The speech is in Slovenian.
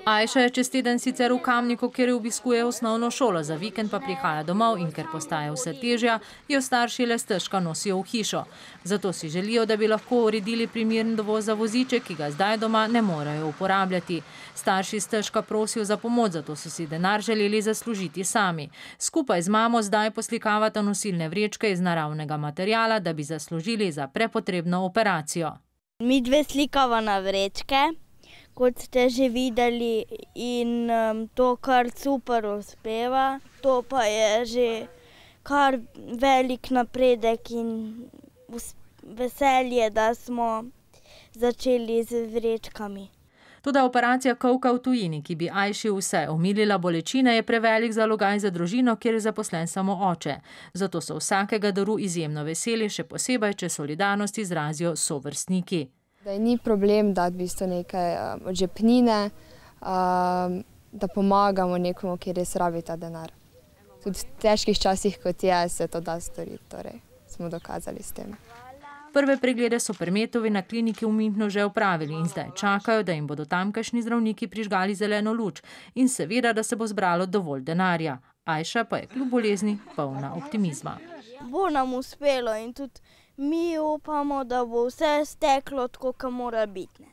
Ajša je čez teden sicer v Kamniku, kjer obiskuje osnovno šolo, za vikend pa prihaja domov in ker postaje vse težja, jo starši le stežka nosijo v hišo. Zato si želijo, da bi lahko uredili primeren dovoz za voziček, ki ga zdaj doma ne morejo uporabljati. Starši stežka prosijo za pomoč, zato so si denar želeli zaslužiti sami. Skupaj z mamo zdaj poslikavata nosilne vrečke iz naravnega materiala, da bi zaslužili za prepotrebno operacijo. Mi dve slikava na vrečke, kot ste že videli, in to kar super uspeva. To pa je že kar velik napredek in veselje, da smo začeli z vrečkami. Toda operacija kolka v tujini, ki bi Ajši vse omilila bolečine, je prevelik zalogaj za družino, kjer je zaposlen samo oče. Zato so vsakega daru izjemno veseli, še posebej, če solidarnost izrazijo sovrstniki. Da ni problem dati v bistvu nekaj od žepnine, da pomagamo nekomu, ki res rabi ta denar. Tudi v težkih časih, kot je, se to da storiti, torej smo dokazali s tem. Prve preglede so Permetovi na kliniki v Münchnu že opravili in zdaj čakajo, da jim bodo tamkajšnji zdravniki prižgali zeleno luč in seveda, da se bo zbralo dovolj denarja. Ajša pa je kljub bolezni polna optimizma. Bo nam uspelo in tudi mi upamo, da bo vse steklo tako, kot mora biti.